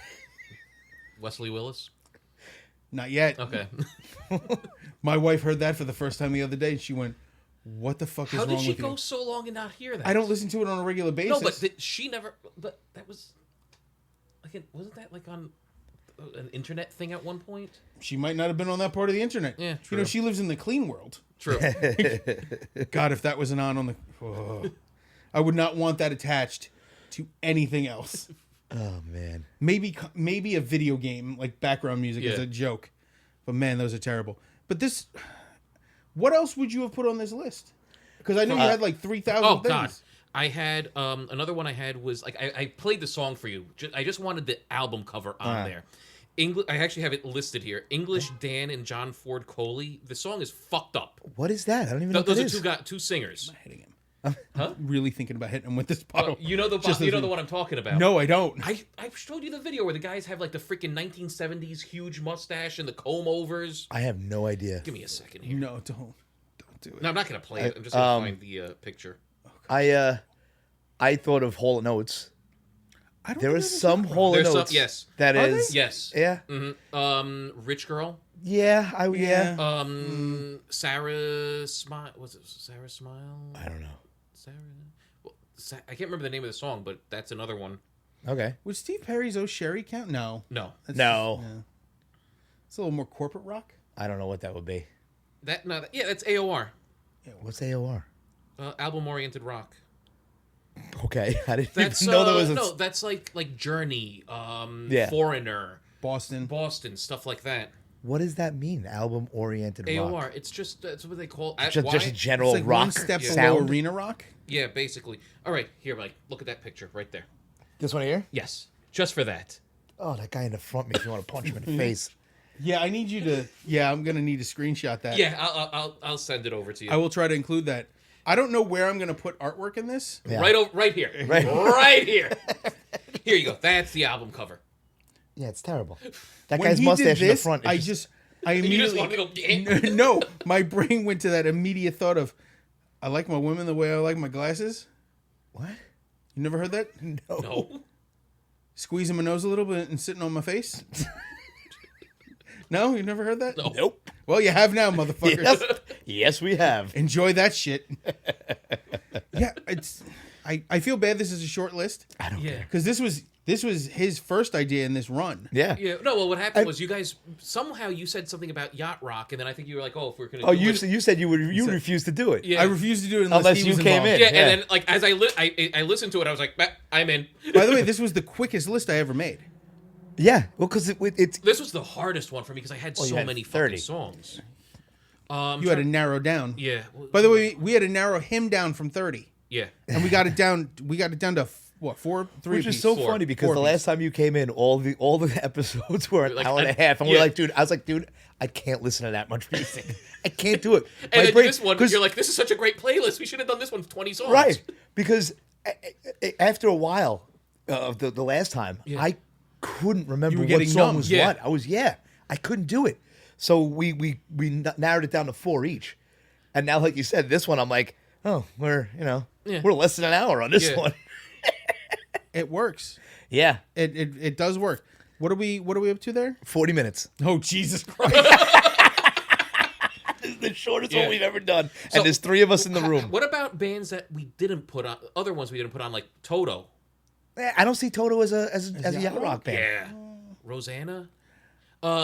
Wesley Willis. Not yet. Okay. My wife heard that for the first time the other day, and she went, "What the fuck is How wrong did she with go you?" so long and not hear that? I don't listen to it on a regular basis. No, but she never. But that was. Wasn't that like on an internet thing at one point? She might not have been on that part of the internet. Yeah, true. She lives in the clean world. True. God, if that wasn't on the, I would not want that attached to anything else. Oh man. Maybe a video game like background music is Yeah. a joke, but man, those are terrible. But this, what else would you have put on this list? Because I know you had like 3,000 Oh things. God. I had another one. I had was like I played the song for you. I just wanted the album cover on there. I actually have it listed here. English Dan and John Ford Coley. The song is fucked up. What is that? I don't even know what Those that are is. two singers. Hitting him. Huh? Really thinking about hitting him with this bottle. You know the Just you know as the we- one I'm talking about. No, I don't. I showed you the video where the guys have like the freaking 1970s huge mustache and the comb overs. I have no idea. Give me a second here. No, don't do it. No, I'm not gonna play it. I'm just gonna find the picture. I thought of Hall and Oates. I don't There think is I ever some thought about Hall and There's some- Oates. yes. That Are is. they? Yes. Yeah. Rich Girl. Yeah. Yeah. Sarah Smile. Was it Sarah Smile? I don't know. Sarah. Well, I can't remember the name of the song, but that's another one. Okay. Would Steve Perry's "Oh Sherry" count? No. No, No. It's a little more corporate rock. I don't know what that would be. that's AOR. What's AOR? Album oriented rock. Okay. I didn't That's even know there was a. no. That's like Journey, Yeah. Foreigner, Boston. stuff like that. What does that mean? Album oriented rock. AOR. It's just that's what they call it. Just a It's general like rock one step below sound. arena rock. Yeah, basically. All right, here, Mike. Look at that picture right there. This one here? Yes, just for that. Oh, that guy in the front makes me want to punch him in the face. Yeah, I need you to. Yeah, I'm gonna need to screenshot that. Yeah, I'll send it over to you. I will try to include that. I don't know where I'm gonna put artwork in this. Yeah. Right here. Right. Right here. Here you go. That's the album cover. Yeah, it's terrible. That When guy's he mustache did in the this, front. Is I You just immediately want to go. no, my brain went to that immediate thought of, I like my women the way I like my glasses. What? You never heard that? No. Squeezing my nose a little bit and sitting on my face. No, you never heard that? No. Nope. Well, you have now, motherfuckers. Yes. Yes, we have. Enjoy that shit. Yeah, I feel bad this is a short list I don't Yeah. care. because this was his first idea in this run. Yeah. Yeah. No. Well, what happened was you guys somehow you said something about yacht rock, and then I think you were like, "Oh, if we're gonna." Oh, do you it, said you refused to do it. Yeah. I refuse to do it unless Unless he you was came involved. in. Yeah, Yeah. and then like as I listened to it, I was like, "I'm in." By the way, this was the quickest list I ever made. Yeah. Well, because it's This was the hardest one for me because I had you so had many 30. fucking songs. You had to narrow down. Yeah. By the way, we had to narrow him down from 30, Yeah. and we got it down. We got it down to what, 4, 3 which is apiece? so Four. funny because Four the apiece. last time you came in, all the episodes were an Like, hour and a I- half, and yeah. we're like, dude, I was like, dude, I can't listen to that much music. I can't do it. And then brain- this one, 'cause- you're like, "This is such a great playlist. We should have done this one with 20 songs." right? Because after a while of the last time, Yeah. I couldn't remember You were what getting song numb. was Yeah. what. I couldn't do it. So we narrowed it down to 4 each, and now, like you said, this one I'm like, oh, we're Yeah. we're less than an hour on this Yeah. one. It works. Yeah, It does work. What are we up to there? 40 minutes. Oh Jesus Christ! The shortest Yeah. one we've ever done, So, and there's 3 of us in the room. What about bands that we didn't put on? Other ones we didn't put on, like Toto. I don't see Toto as a yacht rock band. Yeah. Rosanna.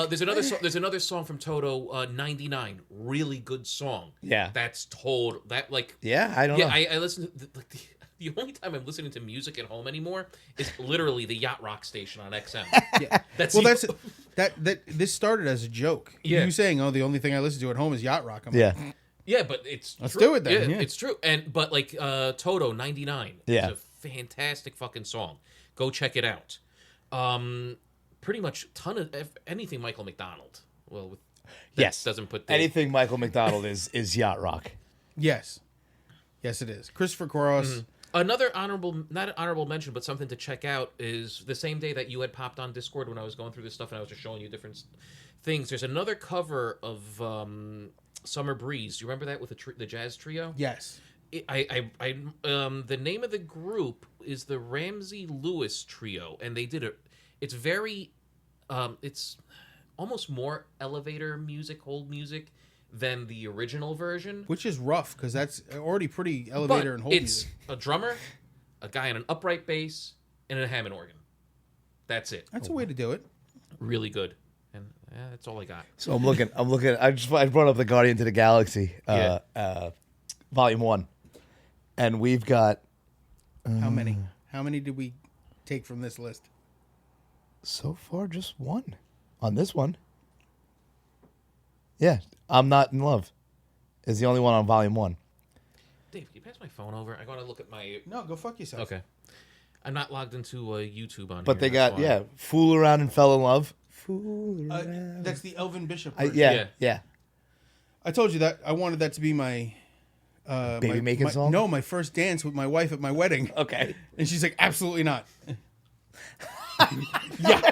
There's another song. There's another song from Toto, 99. Really good song. Yeah. That's told that like. Yeah, I don't know. I listen to the only time I'm listening to music at home anymore is literally the Yacht Rock station on XM. Yeah. That's Well, the- that this started as a joke. Yeah. You saying, "Oh, the only thing I listen to at home is yacht rock." I'm Yeah. like, Yeah, but it's Let's true. do it then, yeah. It's true. But like Toto 99 Yeah. is a fantastic fucking song. Go check it out. Pretty much ton of anything Michael McDonald. Well, that Yes. doesn't put the, Anything Michael McDonald is yacht rock. yes, yes, it is. Christopher Cross. Another honorable, not an honorable mention, but something to check out is the same day that you had popped on Discord when I was going through this stuff and I was just showing you different things. There's another cover of Summer Breeze. You remember that with the jazz trio? Yes. The name of the group is the Ramsey Lewis Trio, and they did it. It's very, it's almost more elevator music, hold music, than the original version. Which is rough because that's already pretty elevator and hold it's music. a drummer, a guy on an upright bass, and a Hammond organ. That's it. That's a way to do it. Really good. And that's all I got. So I'm looking. I brought up the Guardian to the Galaxy, Volume 1, and we've got How many? How many did we take from this list? so far just one on this one. Yeah, I'm Not in Love is the only one on Volume 1. Dave, can you pass my phone over? I gotta look at my. No, go fuck yourself. Okay. I'm not logged into YouTube on But here, they that's got why. Fool Around and Fell in Love. Fool Around. That's the Elvin Bishop. I, version. yeah, yeah. I told you that I wanted that to be my Baby making song? No, my first dance with my wife at my wedding. Okay. And she's like, absolutely not. Yeah.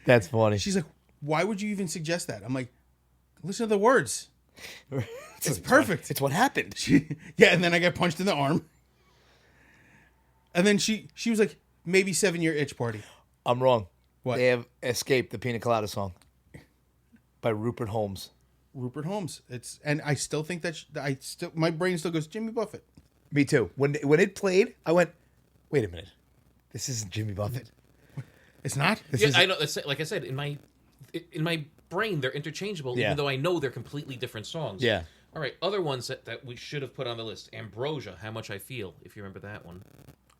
That's funny. She's like, why would you even suggest that? I'm like, listen to the words. It's perfect. It's what happened. Yeah, and then I got punched in the arm. And then she was like, maybe 7-year itch party. I'm wrong. What? They have Escape, the Pina Colada song by Rupert Holmes. Rupert Holmes. And I still think that my brain still goes Jimmy Buffett. Me too. When it played, I went, wait a minute. This isn't Jimmy Buffett. It's not. Yeah, I know. Like I said, in my brain, they're interchangeable, Yeah. even though I know they're completely different songs. Yeah. All right. Other ones that we should have put on the list: Ambrosia, How Much I Feel. If you remember that one.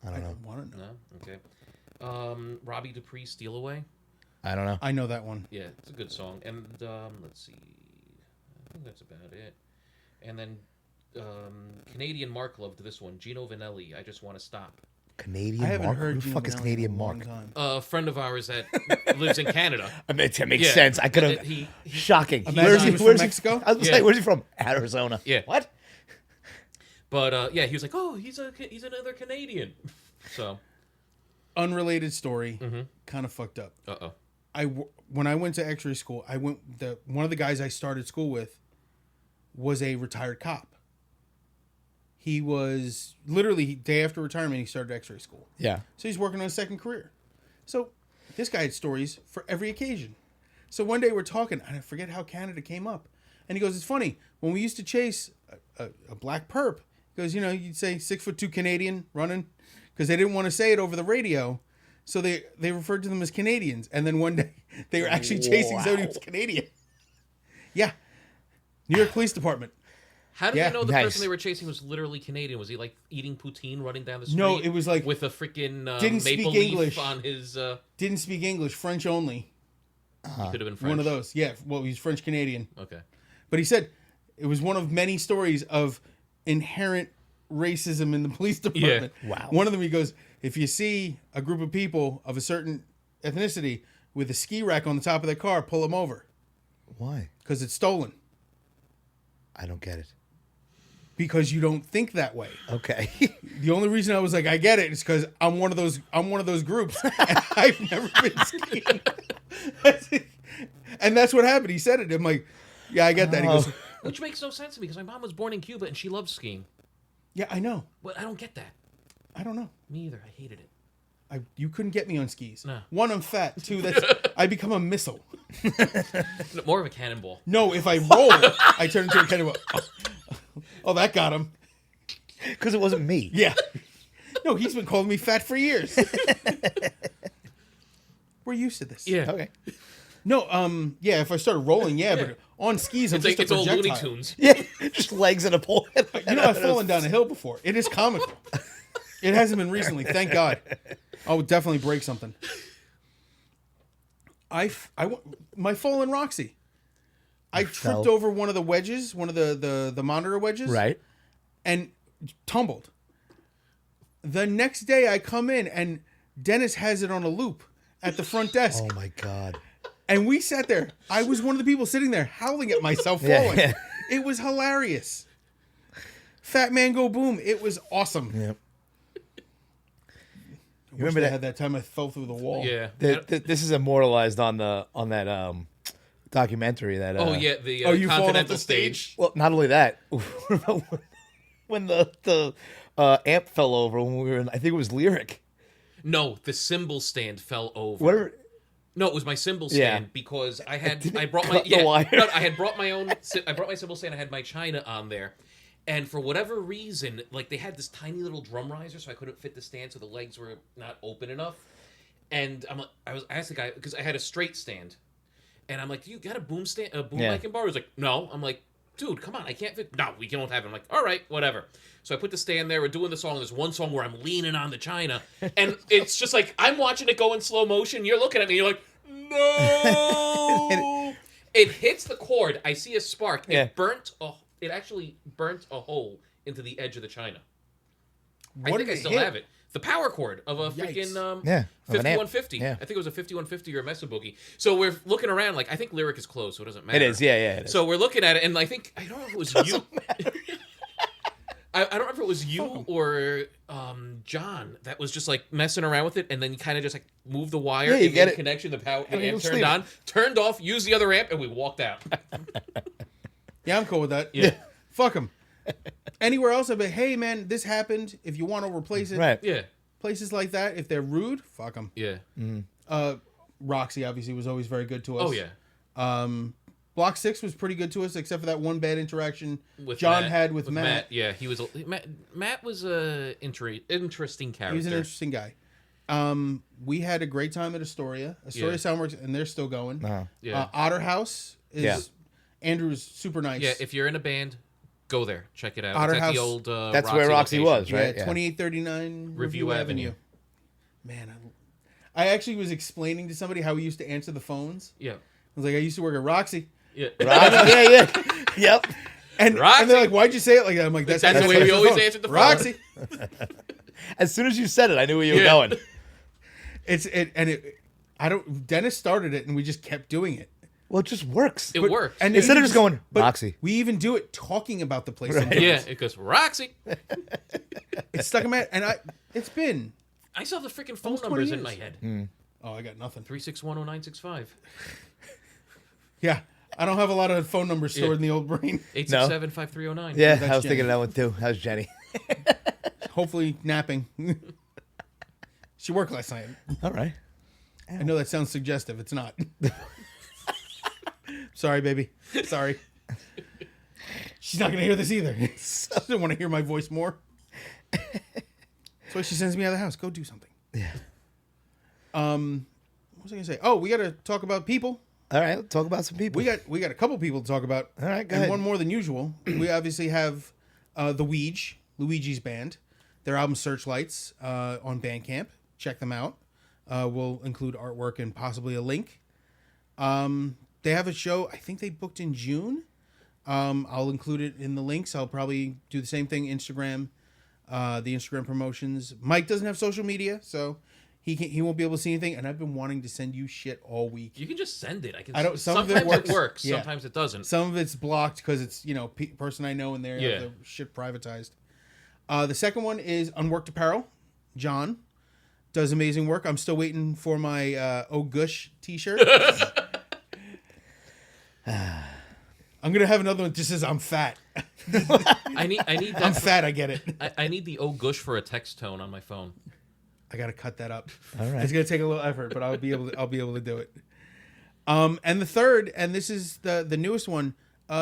I don't know. want to know. No. Okay. Robbie Dupree, Steal Away. I don't know. I know that one. Yeah, it's a good song. And let's see. I think that's about it. And then Canadian Mark loved this one. Gino Vanelli, I Just Want to Stop. Canadian I haven't Mark? heard Who the Gino fuck is Vanelli Canadian in a long Mark? time. A friend of ours that lives in Canada. I mean, it makes Yeah. sense. I could And have. he- Shocking. Imagine he was from Mexico? I was going to Yeah. say, where's he from? Arizona. Yeah. What? But yeah, he was like, "Oh, he's another Canadian." So, Unrelated story. Mm-hmm. Kind of fucked up. uh-oh. When I went to X-ray school, one of the guys I started school with was a retired cop. He was literally day after retirement, he started X-ray school. Yeah. So he's working on a second career. So this guy had stories for every occasion. So one day we're talking, and I forget how Canada came up. And he goes, it's funny, when we used to chase a black perp, he goes, you'd say 6'2" Canadian running, because they didn't want to say it over the radio. So they referred to them as Canadians. And then one day they were actually chasing somebody who was Canadian. Yeah. New York Police Department. How did Yeah, they know the nice. person they were chasing was literally Canadian? Was he like eating poutine running down the street? No, it was like- with a freaking Didn't speak maple leaf English. on his. Didn't speak English, French only. He could have been French. One of those. Yeah, well, he's French Canadian. Okay. But he said it was one of many stories of inherent racism in the police department. Yeah. Wow. One of them, he goes, if you see a group of people of a certain ethnicity with a ski rack on the top of their car, pull them over Why? because it's stolen. I don't get it. Because you don't think that way. Okay. The only reason I was like, I get it, is because I'm one of those groups. And I've never been skiing. And that's what happened. He said it. I'm like, yeah, I get that. He goes, Which makes no sense to me because my mom was born in Cuba and she loves skiing. yeah, I know. But I don't get that. I don't know. Me either. I hated it. You couldn't get me on skis. No. One, I'm fat. Two, I become a missile. No, more of a cannonball. No, if I roll, I turn into a cannonball. Oh, that got him. Because it wasn't me. Yeah. No, he's been calling me fat for years. We're used to this. Yeah. Okay. No, yeah, if I started rolling, but on skis, I'm just a It's all Looney projectile. Tunes. Yeah, just legs in a pole. You know, I've fallen down a hill before. It is comical. It hasn't been recently, thank God. I would definitely break something. My fall in Roxy. I tripped over one of the wedges, one of the monitor wedges. Right. And tumbled. The next day I come in and Dennis has it on a loop at the front desk. Oh my God. And we sat there. I was one of the people sitting there howling at myself falling. Yeah. It was hilarious. Fat Man Go Boom. It was awesome. Yeah. You remember that? Had that time I fell through the wall. Yeah. This is immortalized on that documentary that. The you falling off Continental the stage. Well, not only that, when the amp fell over when we were in, I think it was Lyric. No, the cymbal stand fell over. What? No, it was my cymbal stand because I brought my cut the wire? No, I had brought my own. I brought my cymbal stand. I had my china on there, and for whatever reason, like they had this tiny little drum riser, so I couldn't fit the stand, so the legs were not open enough. And I asked the guy because I had a straight stand, and I'm like, "You got a boom stand, a boom mic and bar?" He was like, "No." I'm like, "Dude, come on, I can't fit." No, we don't have it. I'm like, "All right, whatever." So I put the stand there. We're doing the song. There's one song where I'm leaning on the china, and it's just like I'm watching it go in slow motion. You're looking at me. You're like, "No!" It hits the cord. I see a spark. It actually burnt a hole into the edge of the china. I think I still have it. The power cord of a freaking 5150. Yeah. I think it was a 5150 or a Mesa Boogie. So we're looking around. Like I think Lyric is closed, so it doesn't matter. It is. Yeah. It is. So we're looking at it, and I don't know if it was you. I don't remember if it was you or John that was just like messing around with it, and then you kind of just like moved the wire. Yeah, you get it. Connection. The amp turned on, turned off, used the other amp, and we walked out. Yeah, I'm cool with that. Yeah. Fuck them. Anywhere else, I'd be, hey man, this happened. If you want to replace it, Right. Yeah. Places like that, if they're rude, fuck them. Yeah. Roxy obviously was always very good to us. Oh yeah. Block 6 was pretty good to us, except for that one bad interaction With John Matt, had with Matt. Yeah, he was. Matt was a interesting character. He was an interesting guy. We had a great time at Astoria. Soundworks, and they're still going. Yeah. Otter House is Andrew's super nice. Yeah, if you're in a band, go there, check it out. Otter it's at House. the old. That's where Roxy was, right? Yeah, 2839 Review Avenue. Man, I actually was explaining to somebody how we used to answer the phones. Yeah. I was like, I used to work at Roxy. Yeah. Roxy, yeah. Yep. And they're like, why'd you say it like that? I'm like, that's the way we always answered the phone. Roxy. As soon as you said it, I knew where you were going. Dennis started it and we just kept doing it. Well, it just works. It works. And Instead of just going, Roxy. We even do it talking about the place. Right. Yeah, it goes, Roxy. It's stuck in my head. And it's been. I still have the freaking phone Almost 20 numbers in years. my head. Oh, I got nothing. 3610965. Yeah. I don't have a lot of phone numbers stored in the old brain. 867-5309. Yeah, That's I was Jenny. thinking of that one too. How's Jenny? Hopefully napping. She worked last night. All right. I know that sounds suggestive. It's not. Sorry, baby. Sorry. She's not going to hear this either. She doesn't want to hear my voice more. That's why she sends me out of the house. Go do something. Yeah. What was I going to say? Oh, we got to talk about people. All right, let's talk about some people. We got a couple people to talk about. All right, go and ahead. one more than usual. We obviously have the Luigi's band. Their album Searchlights on Bandcamp. Check them out. We'll include artwork and possibly a link. They have a show. I think they booked in June. I'll include it in the links. I'll probably do the same thing. Instagram, the Instagram promotions. Mike doesn't have social media, so he won't be able to see anything. And I've been wanting to send you shit all week. You can just send it. Some of it Sometimes it works. works. Yeah. Sometimes it doesn't. Some of it's blocked because it's person I know and they have the shit privatized. The second one is Unworked Apparel. John does amazing work. I'm still waiting for my Oh Gush t-shirt. I'm gonna have another one that just says I'm fat. I need that. I'm fat. I get it. I need the oh gush for a text tone on my phone. I gotta cut that up. All right. It's gonna take a little effort, but I'll be able to do it. And the third, and this is the newest one.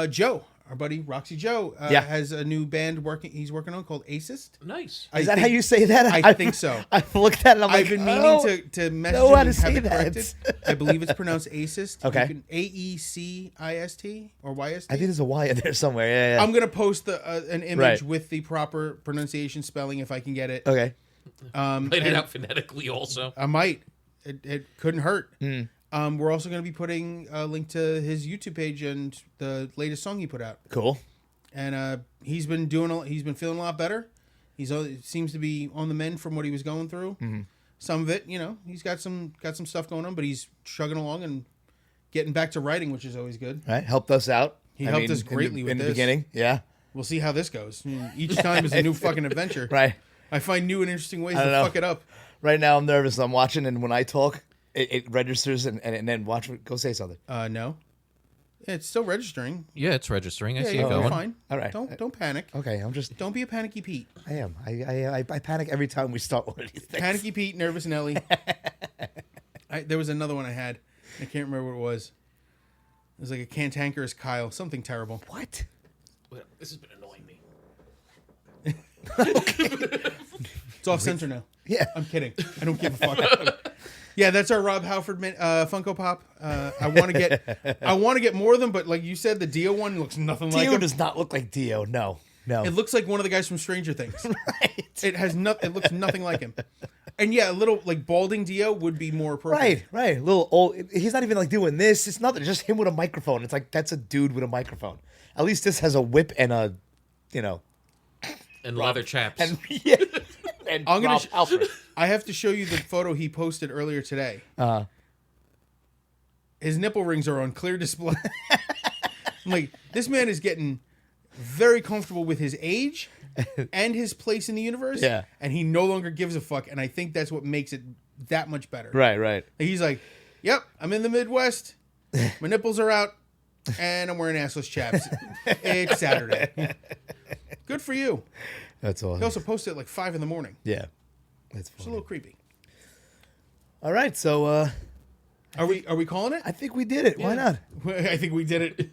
Joe, our buddy Roxy Joe has a new band he's working on called Acist. Nice. Is that how you say that? I think so. I've looked at it. I'm like, I've been meaning to message know him how and to say have it that. corrected. I believe it's pronounced Acist. Okay. Aecist or YST. I think there's a Y in there somewhere. Yeah. I'm gonna post an image Right. with the proper pronunciation spelling if I can get it. Okay. Write it out phonetically also. I might. It couldn't hurt. Mm. We're also going to be putting a link to his YouTube page and the latest song he put out. Cool. And he's been feeling a lot better. Seems to be on the mend from what he was going through. Mm-hmm. Some of it, he's got some stuff going on, but he's chugging along and getting back to writing, which is always good. Right. Helped us out. He helped us greatly in with the this. beginning. Yeah. We'll see how this goes. Each time is a new fucking adventure. Right. I find new and interesting ways to fuck it up. Right now I'm nervous. I'm watching, and when I talk, it registers, and then watch. Go say something. No. It's still registering. Yeah, it's registering. I see it you're going. fine. All right. Don't panic. Okay. Don't be a panicky Pete. I am. I panic every time we start one of these things. Panicky Pete, Nervous Nelly. There was another one I had. I can't remember what it was. It was like a cantankerous Kyle. Something terrible. What? This has been annoying me. It's off center now. Yeah. I'm kidding. I don't give a fuck. Yeah, that's our Rob Halford Funko Pop. I want to get more of them, but like you said, the Dio one looks nothing like Dio him. does not look like Dio. No. It looks like one of the guys from Stranger Things. Right. It looks nothing like him. And yeah, a little like balding Dio would be more appropriate. Right. A little old. He's not even like doing this. It's nothing. Just him with a microphone. It's like that's a dude with a microphone. At least this has a whip and a, And leather chaps. and yeah. And I'm gonna Rob Alfred. I have to show you the photo he posted earlier today. His nipple rings are on clear display. I'm like, this man is getting very comfortable with his age and his place in the universe. Yeah. And he no longer gives a fuck. And I think that's what makes it that much better. Right. He's like, yep, I'm in the Midwest. My nipples are out. And I'm wearing assless chaps. It's Saturday. Good for you. That's all. He also posted at like 5 a.m. Yeah. That's It's a funny. little creepy. All right. So Are we calling it? I think we did it. Why not? I think we did it.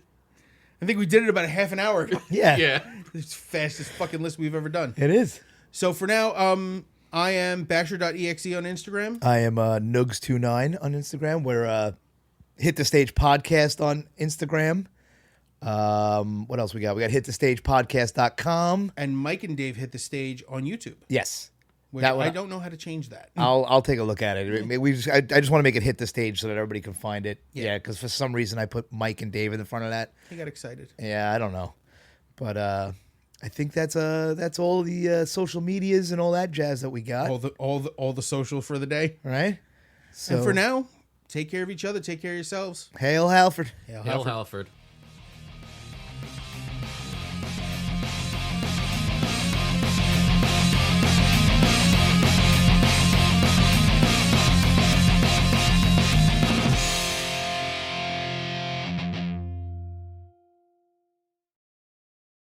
I think we did it about a half an hour ago. Yeah. Yeah. It's the fastest fucking list we've ever done. It is. So for now, I am basher.exe on Instagram. I am Nugs29 on Instagram. We're Hit the Stage Podcast on Instagram. What else we got? We got hitthestagepodcast.com. And Mike and Dave hit the stage on YouTube. Yes. Which That one- I don't know how to change that. I'll take a look at it. I just want to make it hit the stage so that everybody can find it. Yeah. Yeah, because for some reason I put Mike and Dave in the front of that. I got excited. Yeah, I don't know, but I think that's all the social medias and all that jazz that we got. All the social for the day. Right. So And for now, take care of each other. Take care of yourselves. Hail Halford. Hail Halford.